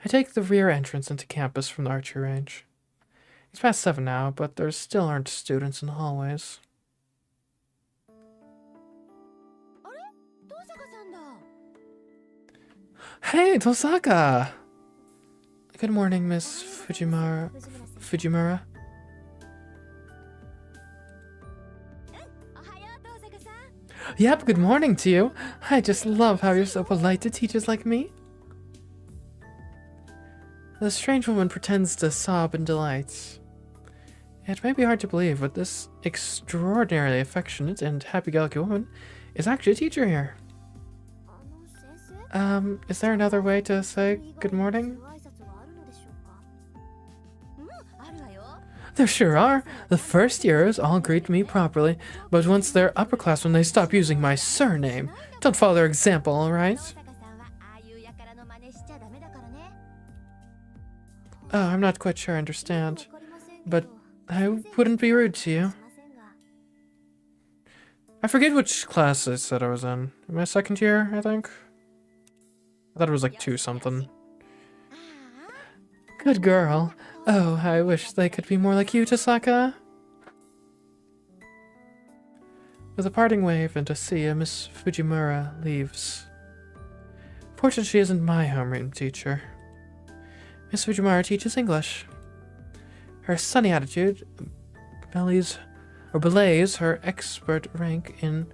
I take the rear entrance into campus from the archery range. It's past 7 now, but there still aren't students in the hallways. Hey, Tosaka! Good morning, Miss Fujimura. Yep, good morning to you. I just love how you're so polite to teachers like me. The strange woman pretends to sob in delight. It may be hard to believe, but this extraordinarily affectionate and happy-go-lucky woman is actually a teacher here. Is there another way to say good morning? There sure are. The first years all greet me properly, but once they're upperclassmen, they stop using my surname. Don't follow their example, alright? Oh, I'm not quite sure I understand, but I wouldn't be rude to you. I forget which class I said I was in. My second year, I think? I thought it was like 2 something. Good girl. Oh, I wish they could be more like you, Tosaka. With a parting wave and a see, Miss Fujimura leaves. Fortunately, she isn't my homeroom teacher. Miss Fujimura teaches English. Her sunny attitude belies her expert rank in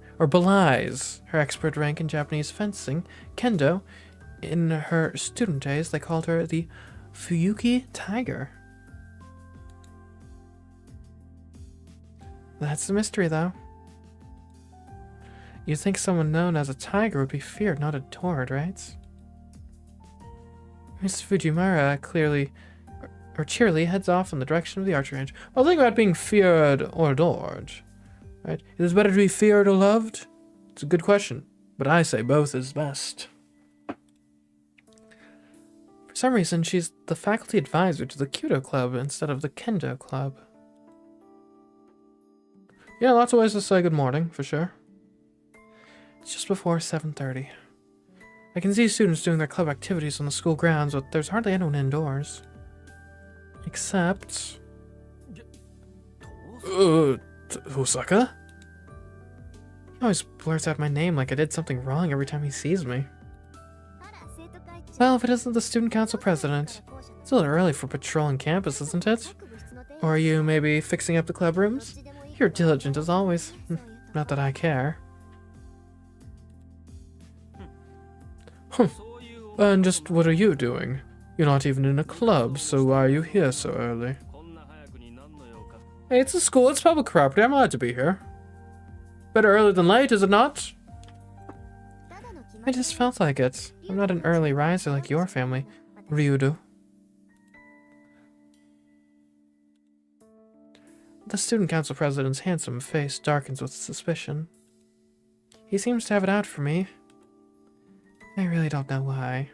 Japanese fencing, kendo. In her student days, they called her the Fuyuki Tiger. That's the mystery, though. You'd think someone known as a tiger would be feared, not adored, right? Miss Fujimura cheerily heads off in the direction of the archery range. Well, think about being feared or adored, right? Is it better to be feared or loved? It's a good question, but I say both is best. For some reason, she's the faculty advisor to the Kyudo Club instead of the Kendo Club. Yeah, lots of ways to say good morning, for sure. It's just before 7:30. I can see students doing their club activities on the school grounds, but there's hardly anyone indoors. Except... Tosaka? He always blurts out my name like I did something wrong every time he sees me. Well, if it isn't the student council president, it's a little early for patrolling campus, isn't it? Or are you maybe fixing up the club rooms? You're diligent as always. Not that I care. And just what are you doing? You're not even in a club, so why are you here so early? Hey, it's a school, it's public property, I'm allowed to be here. Better early than late, is it not? I just felt like it. I'm not an early riser like your family, Ryudo. The student council president's handsome face darkens with suspicion. He seems to have it out for me. I really don't know why.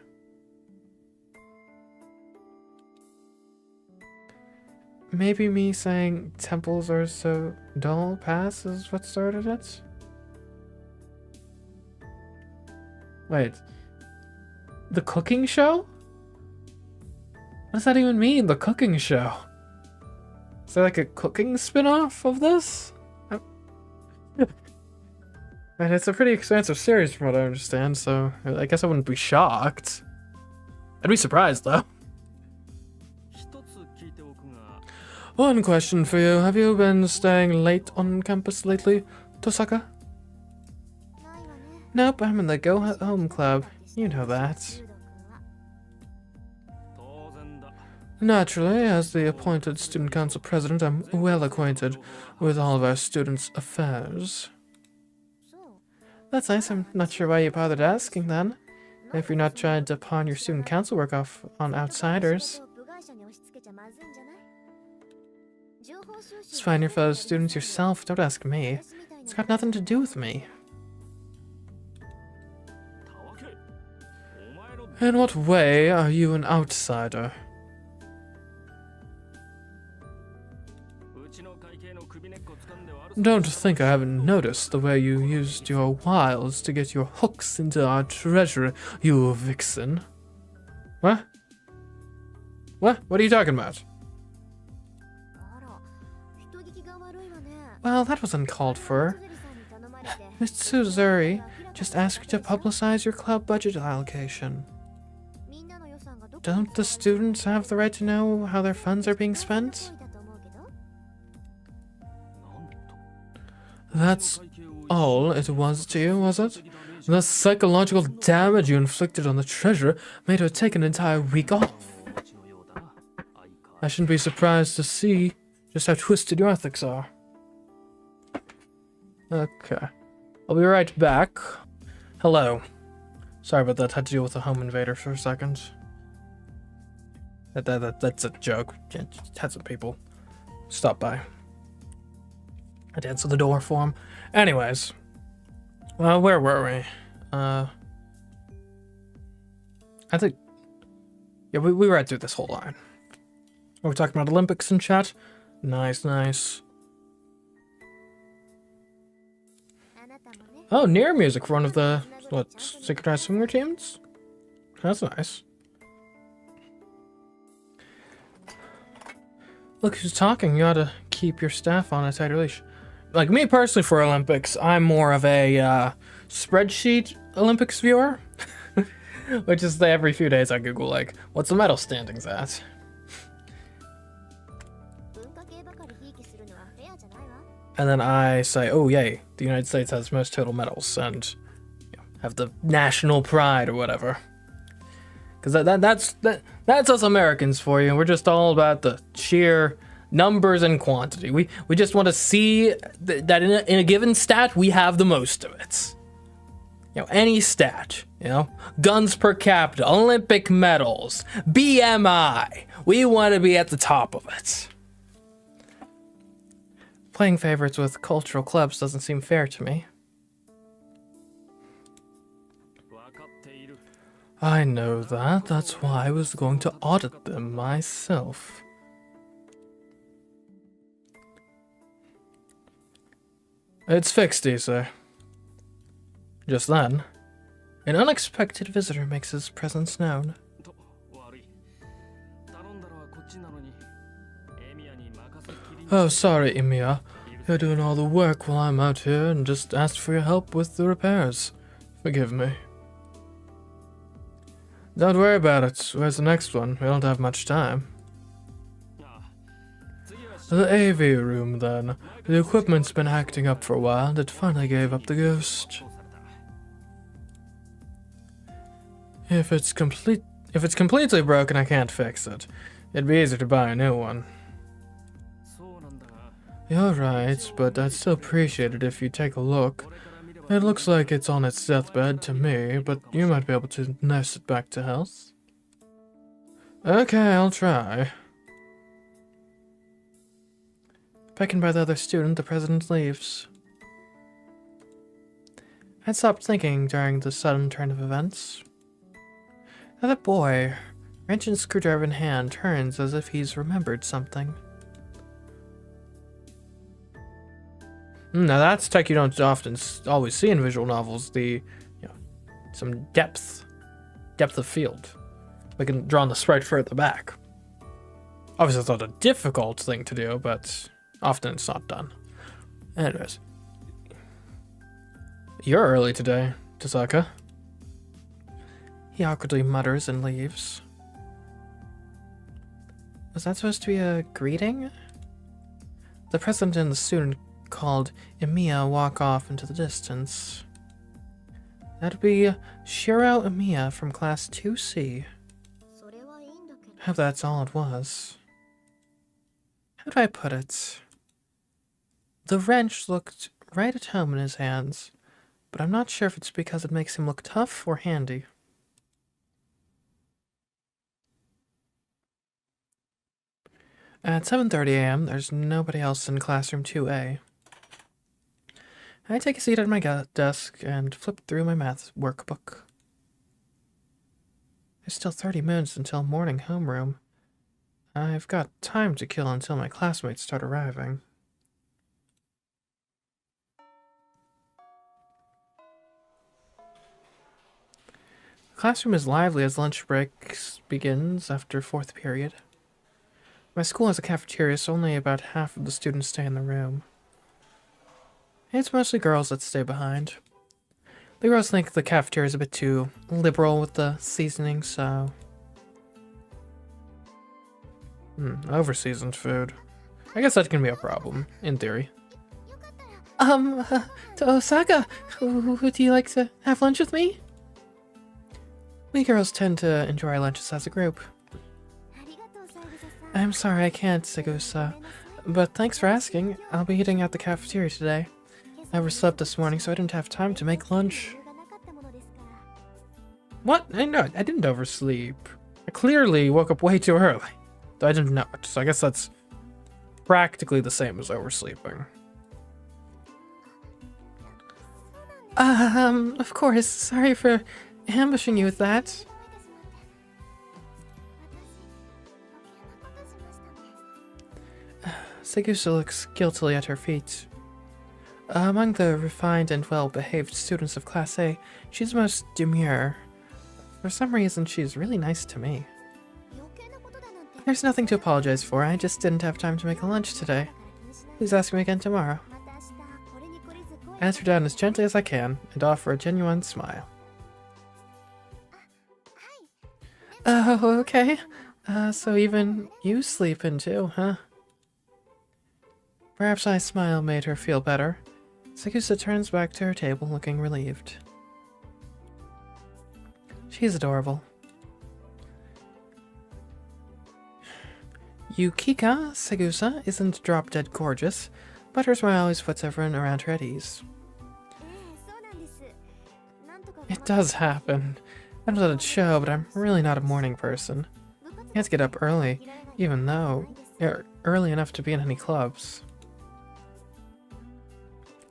Maybe me saying temples are so dull pass is what started it? Wait. The cooking show? What does that even mean, the cooking show? Is there like a cooking spin-off of this? And it's a pretty expensive series from what I understand, so I guess I wouldn't be shocked. I'd be surprised though. One question for you. Have you been staying late on campus lately, Tosaka? Nope, I'm in the Go Home Club. You know that. Naturally, as the appointed student council president, I'm well acquainted with all of our students' affairs. That's nice. I'm not sure why you bothered asking then. If you're not trying to pawn your student council work off on outsiders. Just find your fellow students yourself. Don't ask me. It's got nothing to do with me. In what way are you an outsider? Don't think I haven't noticed the way you used your wiles to get your hooks into our treasury, you vixen. What? What? What are you talking about? Well, that was uncalled for. Miss Suzuri just asked you to publicize your club budget allocation. Don't the students have the right to know how their funds are being spent? That's all it was to you, was it? The psychological damage you inflicted on the treasurer made her take an entire week off. I shouldn't be surprised to see just how twisted your ethics are. Okay. I'll be right back. Hello. Sorry about that. Had to deal with a home invader for a second. That's a joke. Just had some people stop by. I had to answer the door for him. Anyways. Well, where were we? I think... Yeah, we read through this whole line. Are we talking about Olympics in chat? Nice, nice. Oh, near music for one of the, what, synchronized swinger teams? That's nice. Look who's talking. You ought to keep your staff on a tighter leash. Like me personally for Olympics, I'm more of a spreadsheet Olympics viewer. Which is every few days I Google, like, what's the medal standings at? And then I say, oh yay, the United States has most total medals and have the national pride or whatever. Because that's us Americans for you. We're just all about the sheer numbers and quantity. We just want to see that in a given stat, we have the most of it. You know, any stat, you know, guns per capita, Olympic medals, BMI. We want to be at the top of it. Playing favorites with cultural clubs doesn't seem fair to me. I know that. That's why I was going to audit them myself. It's fixed, Issa. Just then, an unexpected visitor makes his presence known. Oh, sorry, Emiya. You're doing all the work while I'm out here and just asked for your help with the repairs. Forgive me. Don't worry about it. Where's the next one? We don't have much time. The AV room, then. The equipment's been acting up for a while, and it finally gave up the ghost. If it's completely broken, I can't fix it. It'd be easier to buy a new one. You're right, but I'd still appreciate it if you take a look. It looks like it's on its deathbed to me, but you might be able to nurse it back to health. Okay, I'll try. Beckoned by the other student, the president leaves. I'd stopped thinking during the sudden turn of events. Now the boy, wrench and screwdriver in hand, turns as if he's remembered something. Now that's tech you don't often always see in visual novels. Some depth of field. We can draw on the sprite further back. Obviously, it's not a difficult thing to do, but often it's not done. Anyways, you're early today, Tasaka. He awkwardly mutters and leaves. Was that supposed to be a greeting? The president and the student called Emiya walk off into the distance. That'd be Shiro Emiya from class 2C. Hope that's all it was. How do I put it? The wrench looked right at home in his hands, but I'm not sure if it's because it makes him look tough or handy. At 7:30 a.m., there's nobody else in classroom 2A. I take a seat at my desk and flip through my math workbook. There's still 30 minutes until morning homeroom. I've got time to kill until my classmates start arriving. The classroom is lively as lunch break begins after fourth period. My school has a cafeteria, so only about half of the students stay in the room. It's mostly girls that stay behind. The girls think the cafeteria is a bit too liberal with the seasoning, so... over-seasoned food. I guess that can be a problem, in theory. To Osaka, would you like to have lunch with me? We girls tend to enjoy our lunches as a group. I'm sorry I can't, Segusa, but thanks for asking. I'll be eating at the cafeteria today. I overslept this morning, so I didn't have time to make lunch. What? No, I didn't oversleep. I clearly woke up way too early. Though I didn't know it, so I guess that's practically the same as oversleeping. Of course. Sorry for ambushing you with that. Segusa looks guiltily at her feet. Among the refined and well-behaved students of Class A, she's most demure. For some reason, she's really nice to me. There's nothing to apologize for, I just didn't have time to make a lunch today. Please ask me again tomorrow. I answer down as gently as I can, and offer a genuine smile. Oh, okay. So even you sleep in too, huh? Perhaps my smile made her feel better. Segusa turns back to her table, looking relieved. She's adorable. Yukika Segusa isn't drop-dead gorgeous, but her smile always puts everyone around her at ease. It does happen. I don't let it show, but I'm really not a morning person. I have to get up early, even though early enough to be in any clubs.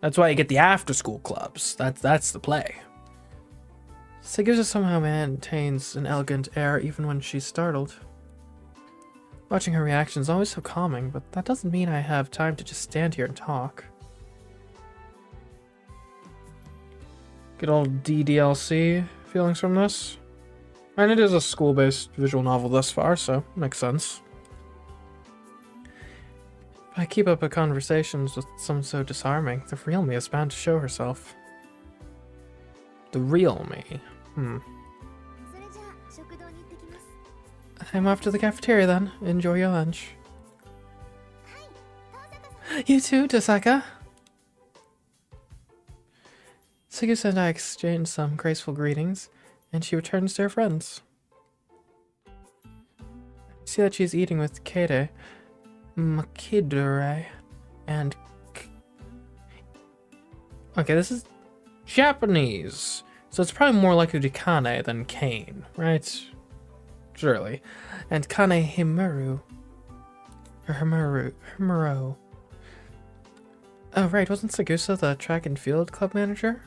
That's why you get the after-school clubs. That's the play. Segusa somehow maintains an elegant air even when she's startled. Watching her reaction is always so calming, but that doesn't mean I have time to just stand here and talk. Good old DDLC feelings from this. And it is a school-based visual novel thus far, so makes sense. If I keep up a conversations with someone so disarming, the real me is bound to show herself. The real me? I'm off to the cafeteria then. Enjoy your lunch. You too, Tosaka. Segusa and I exchange some graceful greetings, and she returns to her friends. I see that she's eating with Kade, Makidore, and... Okay, this is Japanese, so it's probably more likely to be Kane than Kane, right? Surely. And Kane Himuru. Or Himuro. Oh, right, wasn't Segusa the track and field club manager?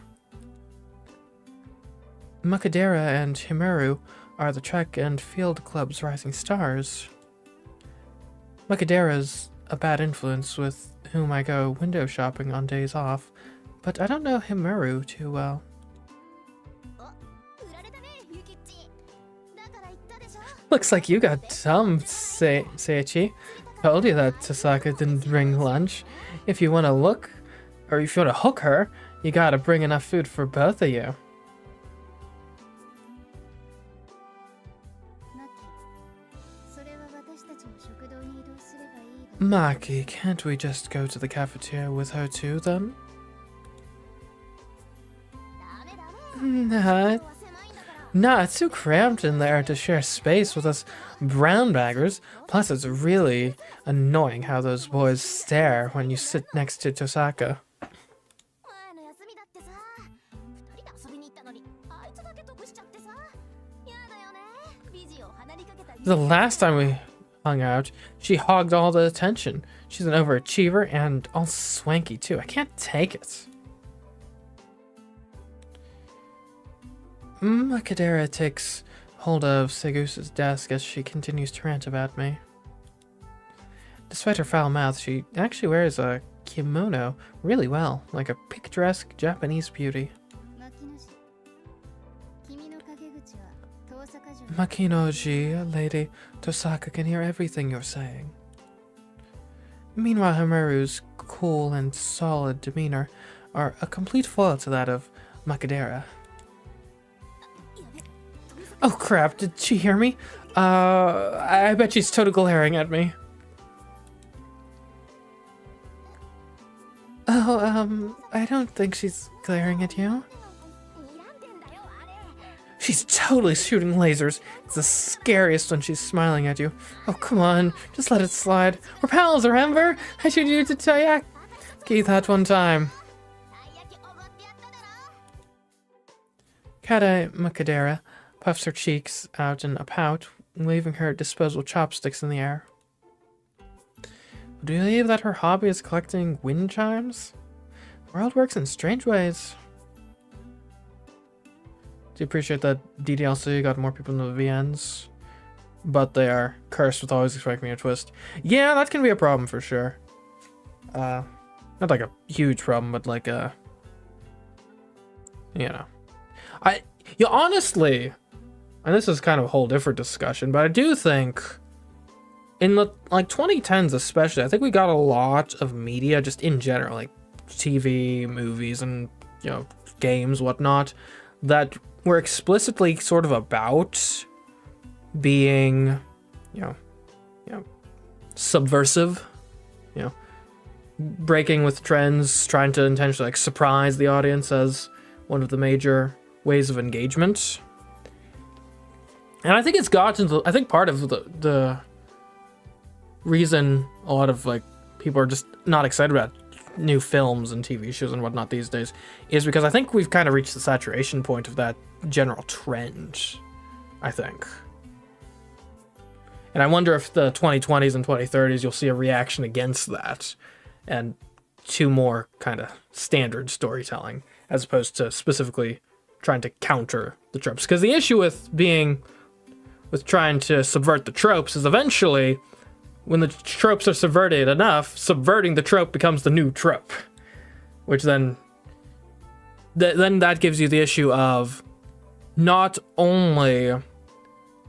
Makadera and Himuru are the track and field club's rising stars. Makadera's a bad influence with whom I go window shopping on days off, but I don't know Himuru too well. Looks like you got some, Seiichi. Told you that Tosaka didn't bring lunch. If you want to look, or if you want to hook her, you gotta bring enough food for both of you. Maki, can't we just go to the cafeteria with her too, then? Nah, it's too cramped in there to share space with us brown baggers. Plus, it's really annoying how those boys stare when you sit next to Tosaka. The last time we hung out, she hogged all the attention. She's an overachiever and all swanky too. I can't take it. Makadera takes hold of Segusa's desk as she continues to rant about me. Despite her foul mouth, she actually wears a kimono really well, like a picturesque Japanese beauty. Makinoji, Lady Tosaka can hear everything you're saying. Meanwhile, Himeru's cool and solid demeanor are a complete foil to that of Makadera. Oh crap, did she hear me? I bet she's totally glaring at me. Oh, I don't think she's glaring at you. She's totally shooting lasers. It's the scariest when she's smiling at you. Oh, come on. Just let it slide. We're pals, remember? I showed you to Taiyaki that one time. Kata Makadera puffs her cheeks out in a pout, leaving her disposable chopsticks in the air. Do you believe that her hobby is collecting wind chimes? The world works in strange ways. Do you appreciate that DDLC got more people into the VNs? But they are cursed with always expecting a twist. Yeah, that can be a problem for sure. Not like a huge problem, but like a... You know. Honestly, and this is kind of a whole different discussion, but I do think in the like 2010s especially, I think we got a lot of media just in general, like TV, movies, and you know, games, whatnot, that were explicitly sort of about being, you know, subversive, you know, breaking with trends, trying to intentionally like surprise the audience as one of the major ways of engagement. And I think it's gotten to, I think part of the reason a lot of like people are just not excited about new films and TV shows and whatnot these days is because I think we've kind of reached the saturation point of that general trend, I think. And I wonder if the 2020s and 2030s you'll see a reaction against that and to more kind of standard storytelling as opposed to specifically trying to counter the tropes. Because the issue with trying to subvert the tropes is eventually when the tropes are subverted enough, subverting the trope becomes the new trope, which then that gives you the issue of not only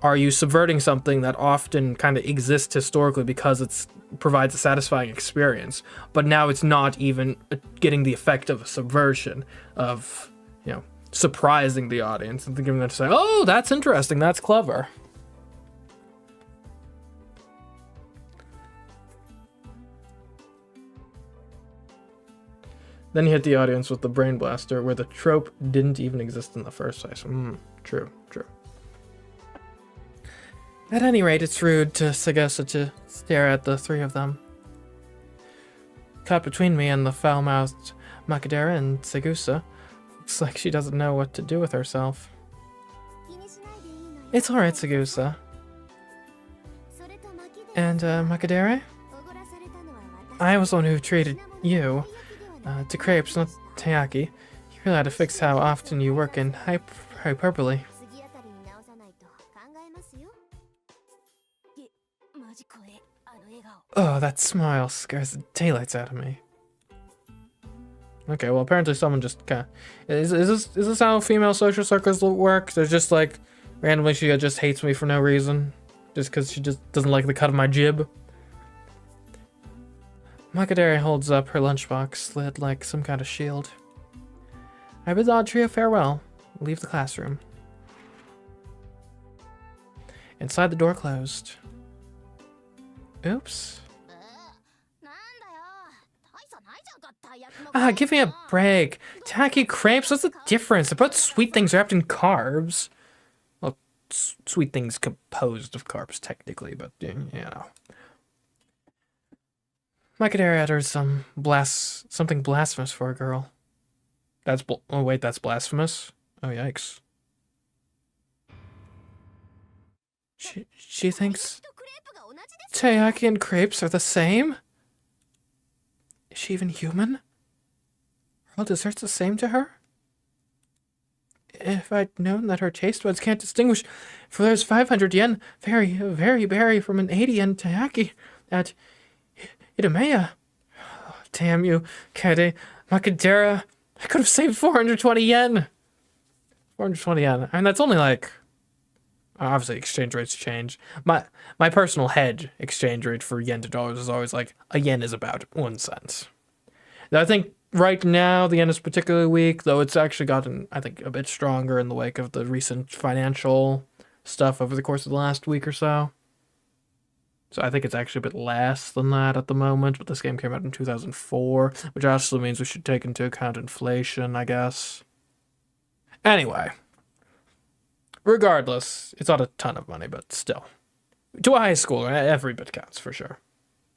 are you subverting something that often kind of exists historically because it provides a satisfying experience, but now it's not even getting the effect of a subversion of, you know, surprising the audience and giving them to say, oh, that's interesting, that's clever. Then you hit the audience with the Brain Blaster, where the trope didn't even exist in the first place. True. At any rate, it's rude to Sagasa to stare at the three of them. Caught between me and the foul-mouthed Makadera and Segusa. Looks like she doesn't know what to do with herself. It's alright, Segusa. And, Makadera? I was the one who treated you to crepes, not Taiyaki. You really had to fix how often you work in hyperbole. Oh, that smile scares the daylights out of me. Okay, well apparently someone just kinda... Is this how female social circles work? They're just like, randomly she just hates me for no reason. Just because she just doesn't like the cut of my jib. Makadera holds up her lunchbox lid like some kind of shield. I bid the odd trio farewell. Leave the classroom. Inside, the door closed. Oops. Give me a break. Tacky crepes, what's the difference? They're both sweet things wrapped in carbs. Well, sweet things composed of carbs, technically, but, you know. Makadera utters something blasphemous for a girl. Oh wait, that's blasphemous? Oh yikes. She thinks Taiyaki and crepes are the same? Is she even human? Are all desserts the same to her? If I'd known that her taste buds can't distinguish, for there's 500 yen, very, very berry from an 80 yen Taiyaki at Itameya. Oh, damn you, Kade, Makadera. I could have saved 420 yen. 420 yen. I mean, that's only like, Obviously, exchange rates change. My personal hedge exchange rate for yen to dollars is always like a yen is about 1 cent. Now, I think right now the yen is particularly weak, though it's actually gotten, I think, a bit stronger in the wake of the recent financial stuff over the course of the last week or so. So I think it's actually a bit less than that at the moment, but this game came out in 2004, which actually means we should take into account inflation, I guess. Anyway. Regardless, it's not a ton of money, but still. To a high schooler, every bit counts, for sure.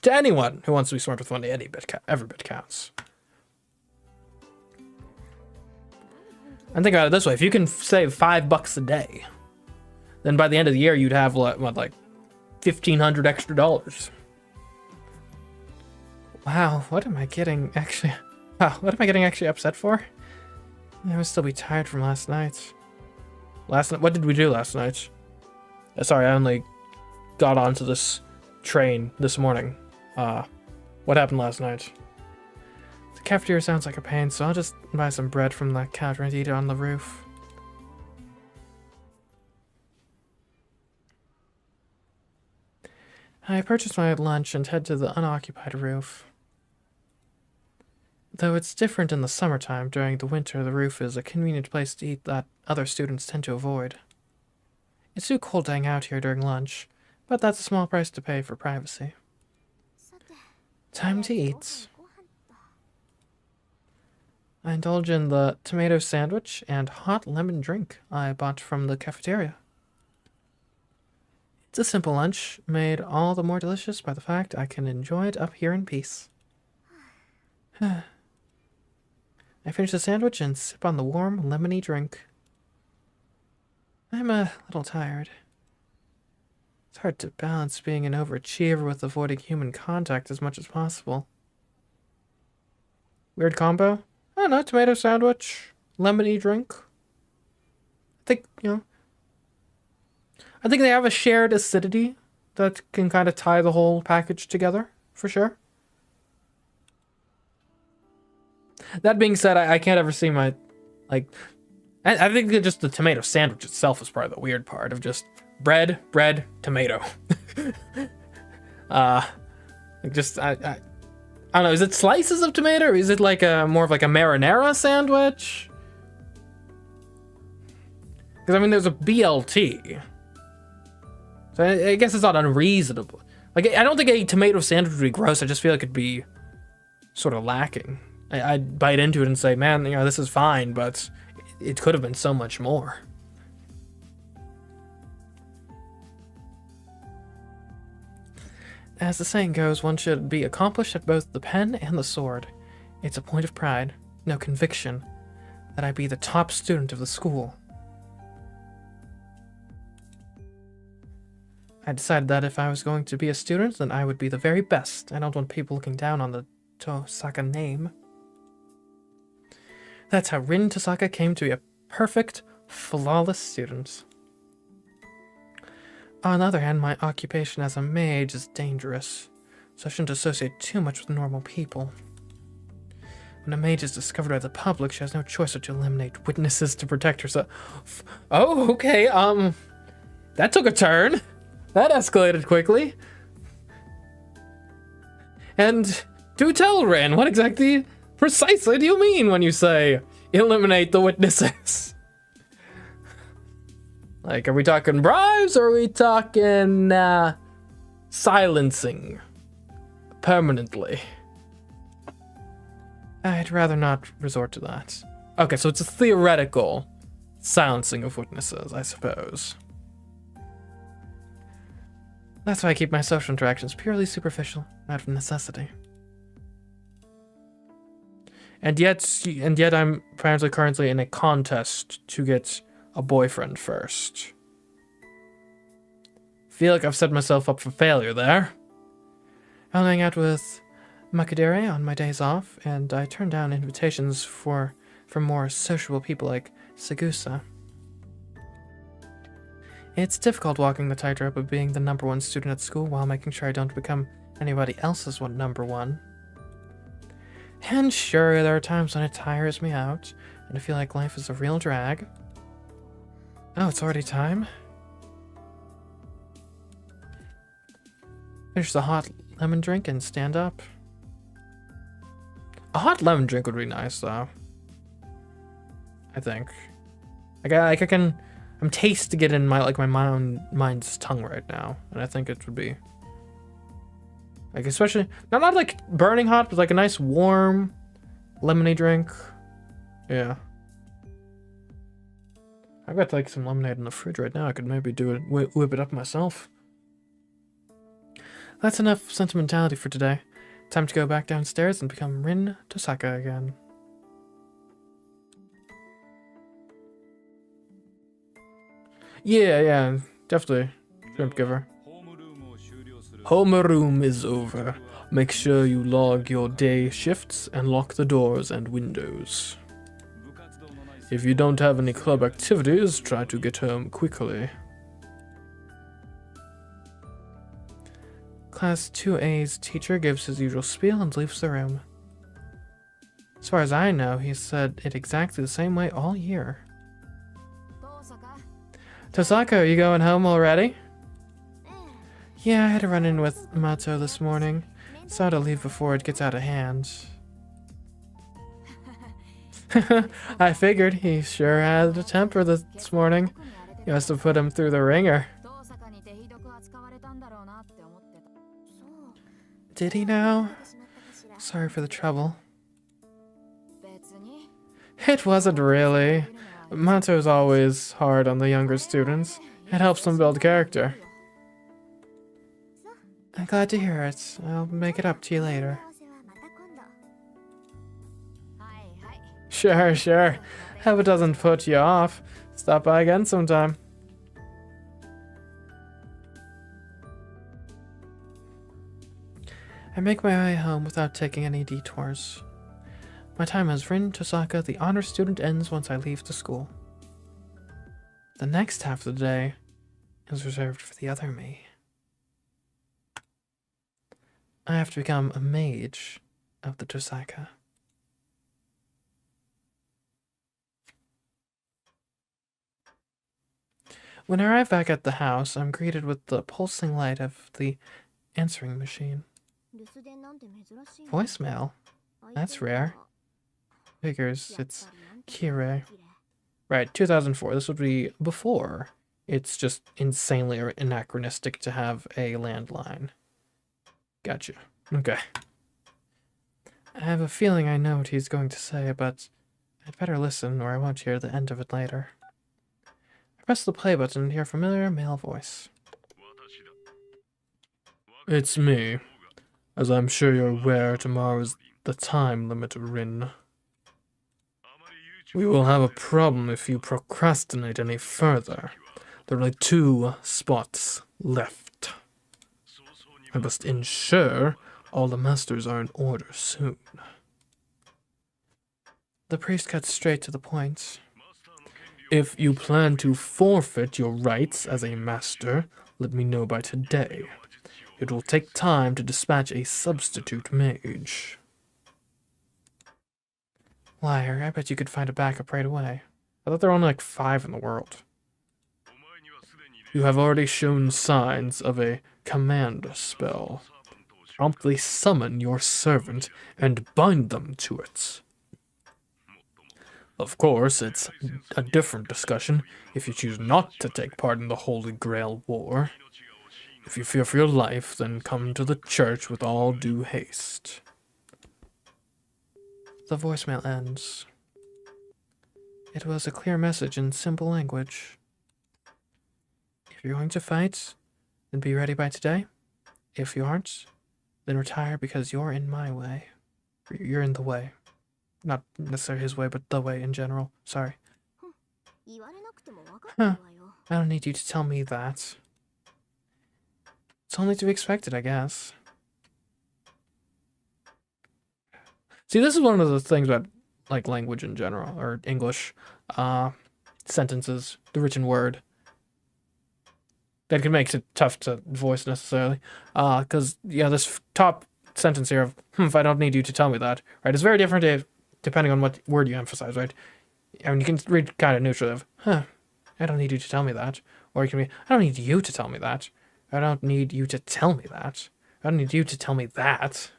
To anyone who wants to be smart with money, every bit counts. And think about it this way, if you can save $5 a day, then by the end of the year, you'd have, what, like, $1,500 extra dollars. Wow, what am I getting actually upset for? I would still be tired from last night. What did we do last night? Sorry, I only got onto this train this morning. What happened last night? The cafeteria sounds like a pain, so I'll just buy some bread from the counter and eat it on the roof. I purchased my lunch and head to the unoccupied roof. Though it's different in the summertime, during the winter the roof is a convenient place to eat that other students tend to avoid. It's too cold to hang out here during lunch, but that's a small price to pay for privacy. Time to eat. I indulge in the tomato sandwich and hot lemon drink I bought from the cafeteria. It's a simple lunch, made all the more delicious by the fact I can enjoy it up here in peace. I finish the sandwich and sip on the warm, lemony drink. I'm a little tired. It's hard to balance being an overachiever with avoiding human contact as much as possible. Weird combo? I don't know, tomato sandwich, lemony drink. I think they have a shared acidity that can kind of tie the whole package together, for sure. That being said, I can't ever see my, like, I think that just the tomato sandwich itself is probably the weird part of just bread, tomato. I don't know, is it slices of tomato or is it like more of like a marinara sandwich? Because I mean, there's a BLT. So I guess it's not unreasonable. Like, I don't think a tomato sandwich would be gross, I just feel like it'd be sort of lacking. I'd bite into it and say, man, this is fine, but it could have been so much more. As the saying goes, one should be accomplished at both the pen and the sword. It's a point of pride, no conviction, that I be the top student of the school. I decided that if I was going to be a student, then I would be the very best. I don't want people looking down on the Tosaka name. That's how Rin Tosaka came to be a perfect, flawless student. On the other hand, my occupation as a mage is dangerous, so I shouldn't associate too much with normal people. When a mage is discovered by the public, she has no choice but to eliminate witnesses to protect herself. Oh, okay, that took a turn. That escalated quickly. And do tell, Rin, what exactly precisely do you mean when you say eliminate the witnesses? Like, are we talking bribes or are we talking silencing permanently? I'd rather not resort to that. Okay, so it's a theoretical silencing of witnesses, I suppose. That's why I keep my social interactions purely superficial, out of necessity. And yet I'm apparently currently in a contest to get a boyfriend first. Feel like I've set myself up for failure there. I'll hang out with Makadere on my days off, and I turn down invitations from more sociable people like Sagusa. It's difficult walking the tightrope of being the #1 student at school while making sure I don't become anybody else's #1. And sure, there are times when it tires me out, and I feel like life is a real drag. Oh, it's already time? Finish the hot lemon drink and stand up. A hot lemon drink would be nice, though. I think. I'm tasting it in my mind's tongue right now, and I think it would be like, especially not like burning hot, but like a nice warm lemonade drink. Yeah. I've got like some lemonade in the fridge right now. I could maybe do it, whip it up myself. That's enough sentimentality for today. Time to go back downstairs and become Rin Tosaka again. Yeah, definitely. Shrimp giver. Homeroom is over. Make sure you log your day shifts and lock the doors and windows. If you don't have any club activities, try to get home quickly. Class 2A's teacher gives his usual spiel and leaves the room. As far as I know, he said it exactly the same way all year. Tosaka, are you going home already? Yeah, I had to run in with Mato this morning, so I had to leave before it gets out of hand. I figured he sure had a temper this morning. You must have put him through the ringer. Did he now? Sorry for the trouble. It wasn't really. Mato's always hard on the younger students. It helps them build character. I'm glad to hear it. I'll make it up to you later. Sure. Hope it doesn't put you off. Stop by again sometime. I make my way home without taking any detours. My time as Rin Tosaka, the honor student, ends once I leave the school. The next half of the day is reserved for the other me. I have to become a mage of the Tosaka. When I arrive back at the house, I'm greeted with the pulsing light of the answering machine. Voicemail? That's rare. Figures, it's Kirei. Right, 2004. This would be before. It's just insanely anachronistic to have a landline. Gotcha. Okay. I have a feeling I know what he's going to say, but I'd better listen or I won't hear the end of it later. I press the play button and hear a familiar male voice. It's me. As I'm sure you're aware, tomorrow is the time limit, Rin. We will have a problem if you procrastinate any further. There are only 2 spots left. I must ensure all the masters are in order soon. The priest cuts straight to the point. If you plan to forfeit your rights as a master, let me know by today. It will take time to dispatch a substitute mage. Liar, I bet you could find a backup right away. I thought there were only like 5 in the world. You have already shown signs of a command spell. Promptly summon your servant and bind them to it. Of course, it's a different discussion if you choose not to take part in the Holy Grail War. If you fear for your life, then come to the church with all due haste. The voicemail ends. It was a clear message in simple language. If you're going to fight, then be ready by today. If you aren't, then retire because you're in my way. You're in the way. Not necessarily his way, but the way in general. Sorry. Huh. I don't need you to tell me that. It's only to be expected, I guess. See, this is one of the things about, like, language in general, or English, sentences, the written word, that can make it tough to voice necessarily. Because, yeah, this top sentence here of, if I don't need you to tell me that, right, is very different depending on what word you emphasize, right? I mean, you can read kind of neutrally of, I don't need you to tell me that. Or it can be, I don't need you to tell me that. I don't need you to tell me that. I don't need you to tell me that.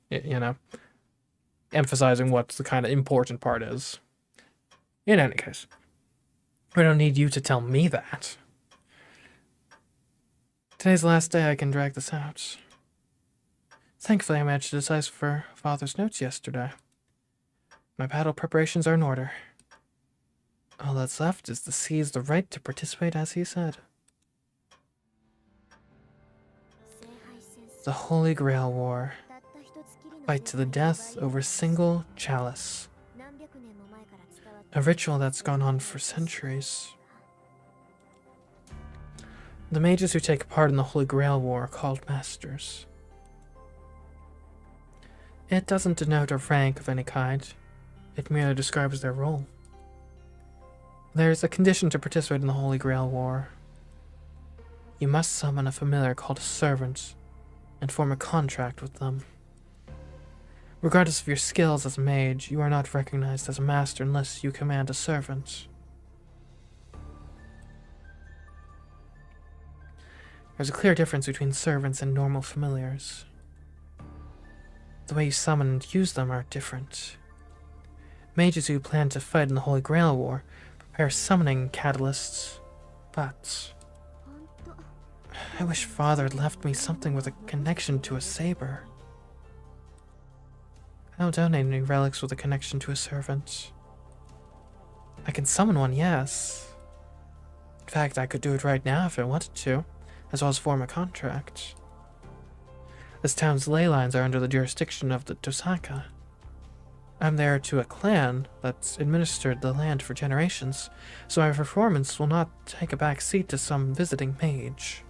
You know, emphasizing what the kind of important part is. In any case, I don't need you to tell me that. Today's the last day I can drag this out. Thankfully, I managed to decipher Father's notes yesterday. My battle preparations are in order. All that's left is to seize the right to participate as he said. The Holy Grail War. Fight to the death over a single chalice. A ritual that's gone on for centuries. The mages who take part in the Holy Grail War are called Masters. It doesn't denote a rank of any kind. It merely describes their role. There's a condition to participate in the Holy Grail War. You must summon a familiar called a servant and form a contract with them. Regardless of your skills as a mage, you are not recognized as a master unless you command a servant. There's a clear difference between servants and normal familiars. The way you summon and use them are different. Mages who plan to fight in the Holy Grail War prepare summoning catalysts, but I wish Father had left me something with a connection to a saber. I don't donate any relics with a connection to a servant. I can summon one, yes. In fact, I could do it right now if I wanted to, as well as form a contract. This town's ley lines are under the jurisdiction of the Tosaka. I'm there to a clan that's administered the land for generations, so my performance will not take a back seat to some visiting mage.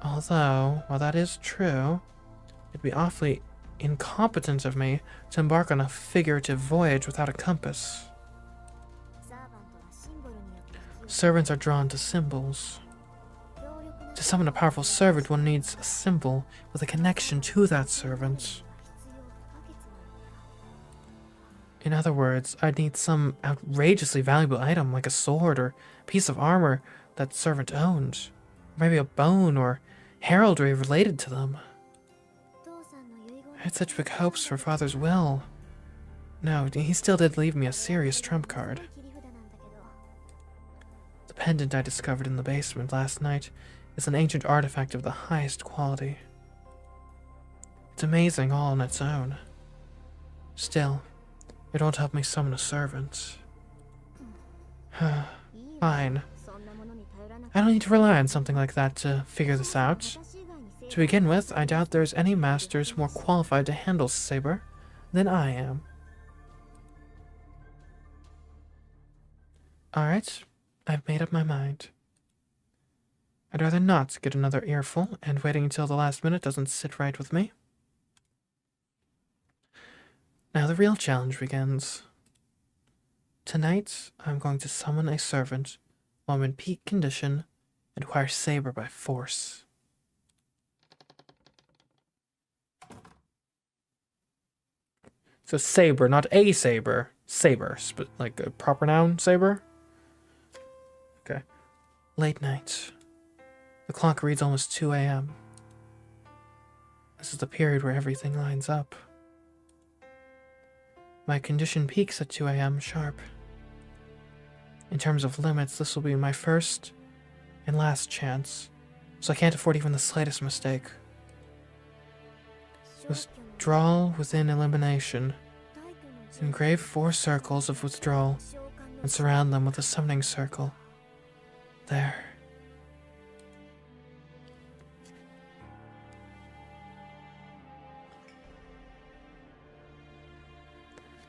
Although, while that is true, it'd be awfully incompetent of me to embark on a figurative voyage without a compass. Servants are drawn to symbols. To summon a powerful servant, one needs a symbol with a connection to that servant. In other words, I'd need some outrageously valuable item like a sword or piece of armor that servant owned. Maybe a bone or heraldry related to them. I had such big hopes for Father's will. No, he still did leave me a serious trump card. The pendant I discovered in the basement last night is an ancient artifact of the highest quality. It's amazing all on its own. Still, it won't help me summon a servant. Fine. I don't need to rely on something like that to figure this out. To begin with, I doubt there's any masters more qualified to handle Saber than I am. Alright, I've made up my mind. I'd rather not get another earful, and waiting until the last minute doesn't sit right with me. Now the real challenge begins. Tonight, I'm going to summon a servant while I'm in peak condition and acquire Saber by force. So saber, not a saber. Saber, like a proper noun, saber? Okay. Late night. The clock reads almost 2 a.m. This is the period where everything lines up. My condition peaks at 2 a.m. sharp. In terms of limits, this will be my first and last chance, so I can't afford even the slightest mistake. Withdrawal within elimination. Engrave 4 circles of withdrawal and surround them with a summoning circle. There.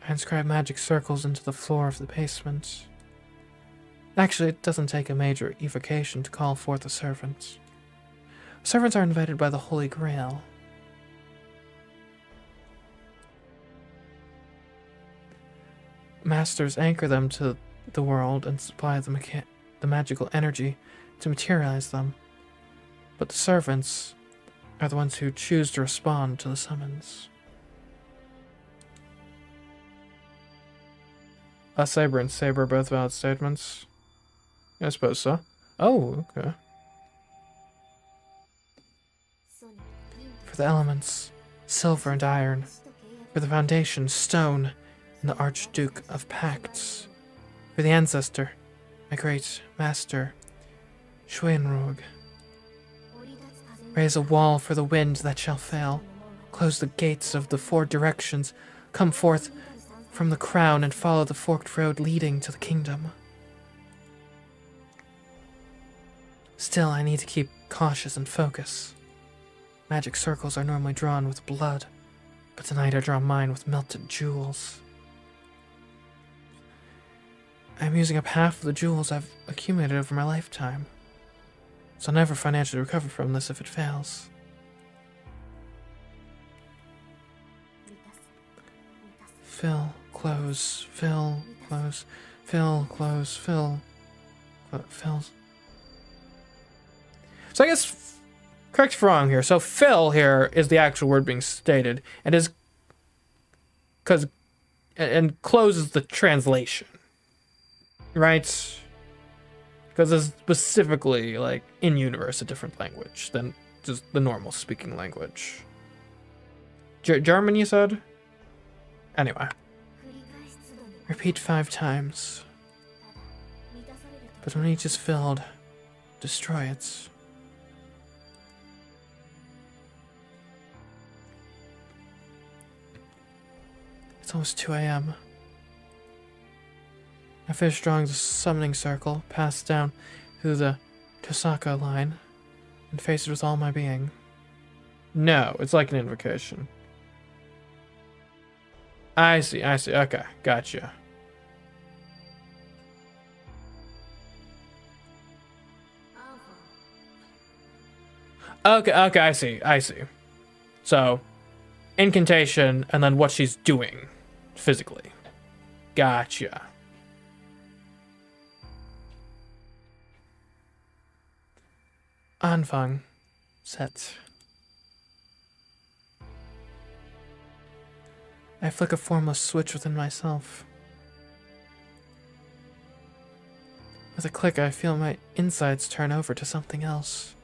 I inscribe magic circles into the floor of the basement. Actually, it doesn't take a major evocation to call forth a servant. Servants are invited by the Holy Grail. Masters anchor them to the world and supply the magical energy to materialize them. But the servants are the ones who choose to respond to the summons. A saber and saber, both valid statements. I suppose so. Oh, okay. For the elements, silver and iron. For the foundation, stone and the Archduke of Pacts. For the ancestor, my great master, Schwenrog. Raise a wall for the wind that shall fail. Close the gates of the 4 directions. Come forth from the crown and follow the forked road leading to the kingdom. Still, I need to keep cautious and focus. Magic circles are normally drawn with blood, but tonight I draw mine with melted jewels. I'm using up half of the jewels I've accumulated over my lifetime, so I'll never financially recover from this if it fails. Fill, close, fill, close, fill, close, fill, fills. So I guess, correct if I'm wrong here. So fill here is the actual word being stated, and is and close is the translation, right? Because it's specifically like in universe a different language than just the normal speaking language. German, you said? Anyway. Repeat 5 times. But when each is filled, destroy it. It's almost 2 a.m. I finished drawing the summoning circle, passed down through the Tosaka line, and faced it with all my being. No, it's like an invocation. I see, okay, gotcha. Okay, I see. So, incantation, and then what she's doing, physically. Gotcha. Anfang. Set. I flick a formless switch within myself. With a click, I feel my insides turn over to something else.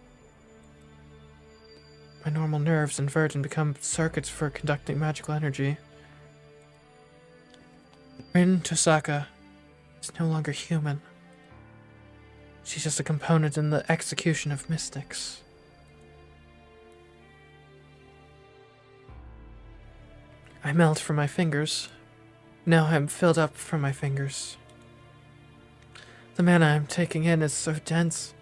My normal nerves invert and become circuits for conducting magical energy. Rin Tosaka is no longer human. She's just a component in the execution of mystics. I melt from my fingers. Now I'm filled up from my fingers. The mana I'm taking in is so dense,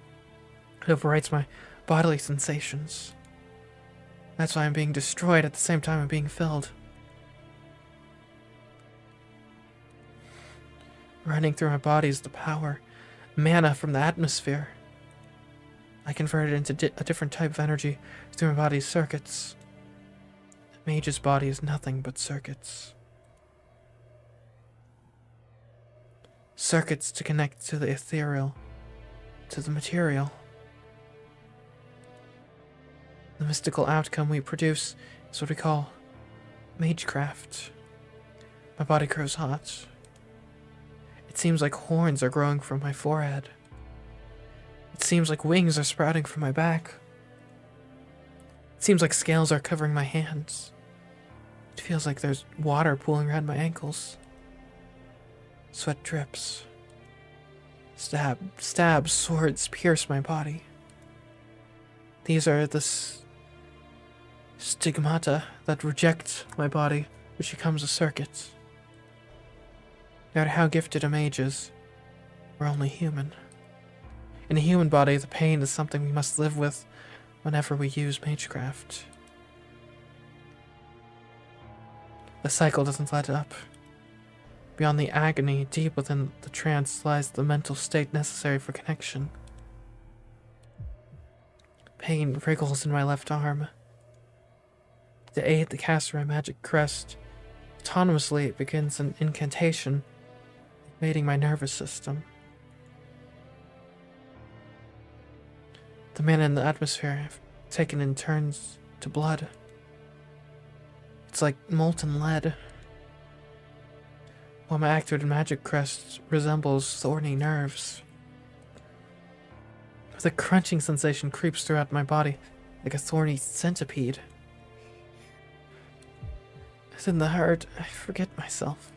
it overwrites my bodily sensations. That's why I'm being destroyed at the same time I'm being filled. Running through my body is the power, mana from the atmosphere. I convert it into a different type of energy through my body's circuits. The mage's body is nothing but circuits. Circuits to connect to the ethereal, to the material. The mystical outcome we produce is what we call MageCraft. My body grows hot. It seems like horns are growing from my forehead. It seems like wings are sprouting from my back. It seems like scales are covering my hands. It feels like there's water pooling around my ankles. Sweat drips. Stabs, swords pierce my body. These are the stigmata that reject my body, which becomes a circuit. No matter how gifted a mage is, we're only human. In a human body, the pain is something we must live with whenever we use MageCraft. The cycle doesn't let up. Beyond the agony, deep within the trance lies the mental state necessary for connection. Pain wriggles in my left arm. To aid the caster of my magic crest, autonomously it begins an incantation, invading my nervous system. The mana in the atmosphere have taken in turns to blood. It's like molten lead. While my activated magic crest resembles thorny nerves. The crunching sensation creeps throughout my body like a thorny centipede. Within the heart, I forget myself.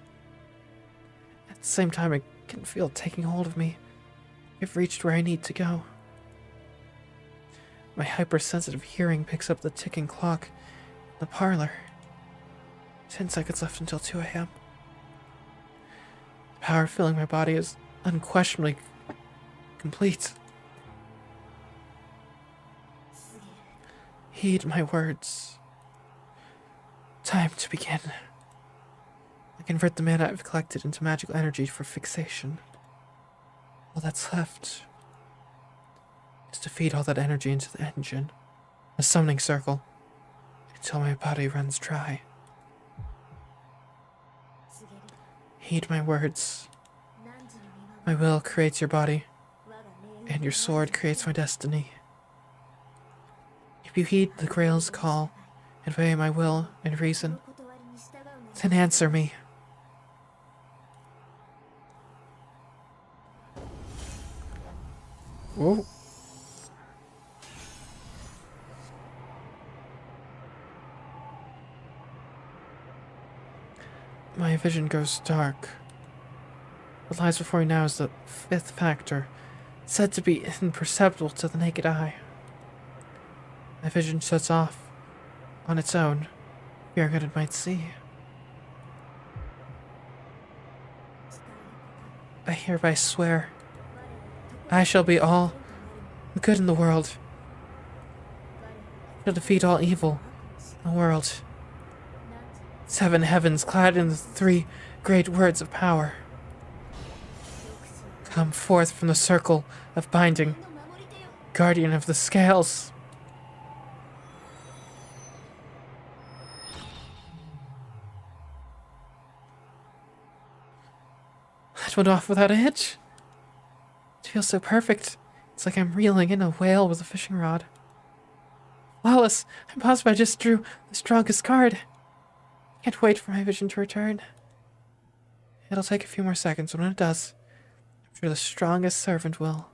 At the same time, I can feel it taking hold of me. I've reached where I need to go. My hypersensitive hearing picks up the ticking clock in the parlor. 10 seconds left until 2 a.m. The power filling my body is unquestionably complete. Heed my words. Time to begin. I convert the mana I've collected into magical energy for fixation. All that's left is to feed all that energy into the engine, a summoning circle, until my body runs dry. Heed my words. My will creates your body, and your sword creates my destiny. If you heed the Grail's call and obey my will and reason, then answer me. Whoa. My vision goes dark. What lies before me now is the fifth factor, said to be imperceptible to the naked eye. My vision shuts off on its own, fearing what it might see. I hereby swear, I shall be all the good in the world. I shall defeat all evil in the world. 7 heavens clad in the 3 great words of power. Come forth from the circle of binding, guardian of the scales. That went off without a hitch. It feels so perfect. It's like I'm reeling in a whale with a fishing rod. Flawless! I'm positive I just drew the strongest card. Can't wait for my vision to return. It'll take a few more seconds, but when it does, I'm sure the strongest servant will.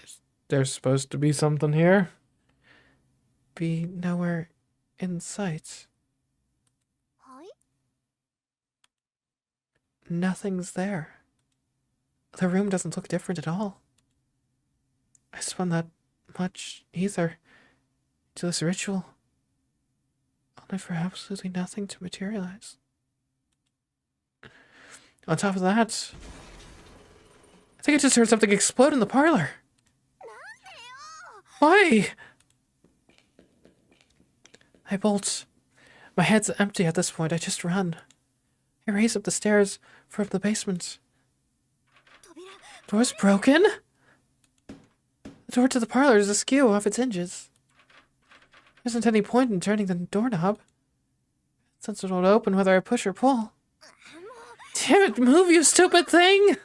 Is there supposed to be something here? Be nowhere in sight. Nothing's there. The room doesn't look different at all. I spun that much ether to this ritual, only for absolutely nothing to materialize. On top of that, I think I just heard something explode in the parlor. Why? I bolt. My head's empty at this point. I just run. I race up the stairs from the basement. Door's broken? The door to the parlor is askew off its hinges. There isn't any point in turning the doorknob, since it won't open whether I push or pull. Damn it, move, you stupid thing!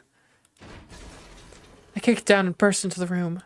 I kick it down and burst into the room.